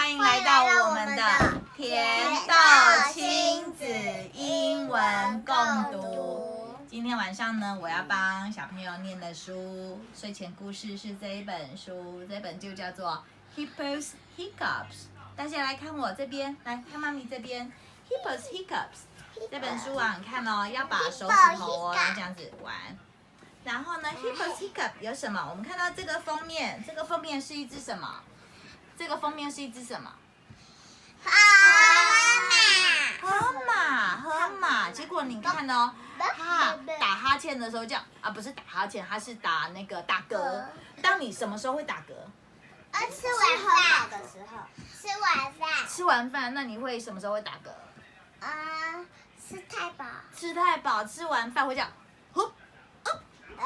欢迎来到我们的甜豆亲子英文共读。今天晚上呢，我要帮小朋友念的书，睡前故事是这一本书，这本就叫做 Hippos Hiccups。大家来看我这边，来看妈咪这边 Hippos Hiccups。这本书啊，你看哦，要把手指头哦这样子玩。然后呢 ，Hippos Hiccup 有什么？我们看到这个封面，这个封面是一只什么？这个封面是一只什么？河马。结果你看哦，它打哈欠的时候这样啊，不是打哈欠，它是打那个打嗝。当你什么时候会打嗝？吃完饭的时候。吃完饭，那你会什么时候会打嗝？吃太饱。吃太饱，吃完饭会这样，呼，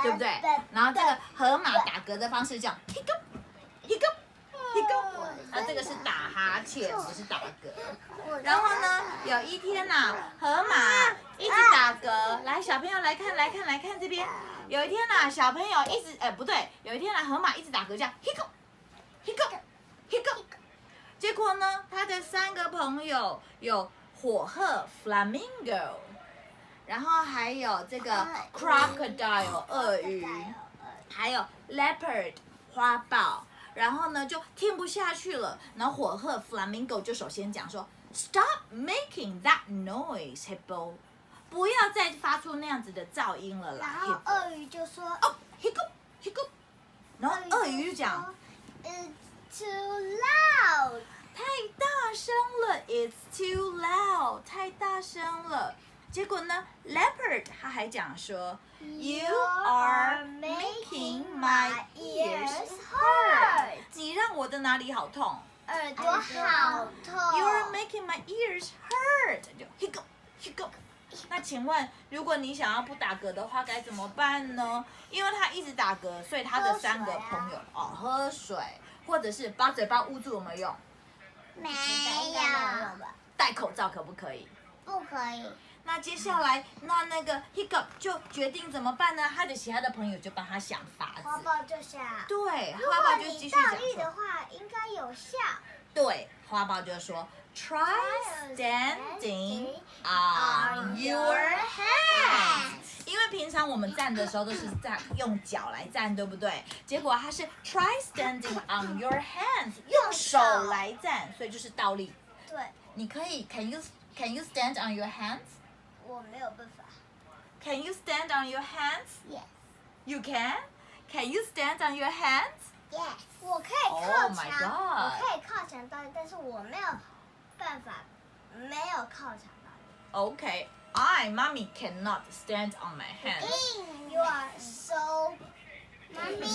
对不对？然后这个河马打嗝的方式这样 ，hiccup。那这个是打哈欠，不是打嗝。然后呢，有一天呐，河马一直打嗝。来，小朋友来看这边。有一天呐，小朋友一直不对，有一天呐，河马一直打嗝，这样 hiccup。结果呢，他的3个朋友有火鹤 flamingo， 然后还有这个 crocodile 鳄鱼，还有 leopard 花豹。然后呢，就听不下去了。然后火鹤 flamingo 就首先讲说 ，Stop making that noise, hippo， 不要再发出那样子的噪音了啦。然后鳄鱼就说，哦 ，hiccup。然后鳄鱼就讲 ，It's too loud， 太大声了 ，It's too loud， 太大声了。结果呢 ，leopard 他还讲说 ，You are making my ears hurt， 你让我的哪里好痛？耳朵好痛。You are making my ears hurt， 就 hiccup。那请问，如果你想要不打嗝的话，该怎么办呢？因为他一直打嗝，所以他的3个朋友喝水，或者是把嘴巴捂住，有没有用？没有。戴口罩可不可以？不可以。那接下来，那个 hiccup 就决定怎么办呢？他的其他的朋友就帮他想法子。花豹就想。对，花豹就继续讲说。如果你倒立的话，应该有效。对，花豹就说 ，Try standing on your hands。因为平常我们站的时候都是用脚来站，对不对？结果他是 Try standing on your hands， 用手来站，所以就是倒立。对。你可以 Can you stand on your hands？我没有办法。Can you stand on your hands? Yes. You can? Can you stand on your hands? Yes. 我可以靠 Oh my 墙， God. 我可以靠墙倒立，但是我没有办法，没有靠墙倒立。Okay. Mommy cannot stand on my hands. You are so. 妈咪，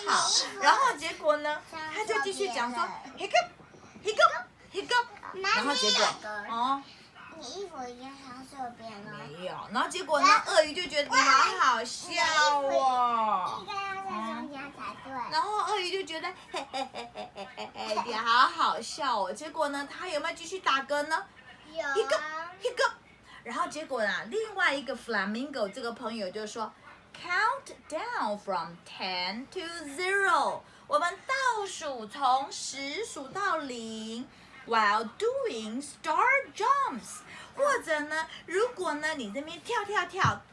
好，然后结果呢，他就继续讲说 hiccup。然后结果你衣服已经上这边了。没有，然后结果呢，鳄鱼就觉得你好好笑哦。应该要在中间才对。然后鳄鱼就觉得嘿，你好好笑哦。结果呢，他有没有继续打嗝呢？有啊。hiccup。然后结果呢，另外一个 flamingo 这个朋友就說 Count down from 10 to 0， 我们倒数从10数到0。While doing star jumps， 或者呢，如果呢你这边跳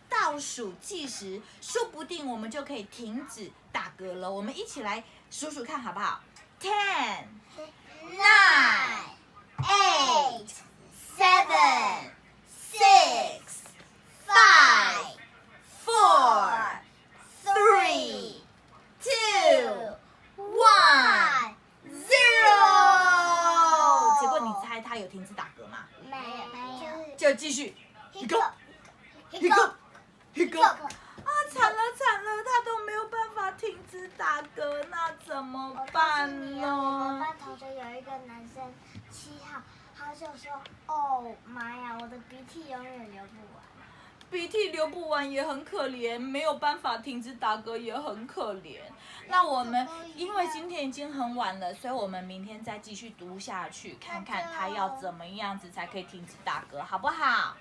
倒数计时，说不定我们就可以停止打嗝了。我们一起来数数看好不好 ？10, 9, 8, 7, 6, 5, 4, 3, 2, 1, 0。结果你猜他有停止打嗝吗？没有。就继续 hiccup。啊，惨了，他都没有办法停止打嗝，那怎么办呢？我们班同学有一个男生7号，他就说：“哦妈呀，我的鼻涕永远流不完。”鼻涕流不完也很可怜，没有办法停止打嗝也很可怜。那我们因为今天已经很晚了，所以我们明天再继续读下去，看看他要怎么样子才可以停止打嗝，好不好？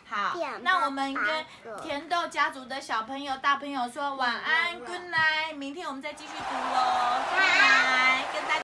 好，那我们跟甜豆家族的小朋友、大朋友说晚安 ，Good night， 明天我们再继续读喽，拜拜，跟大家。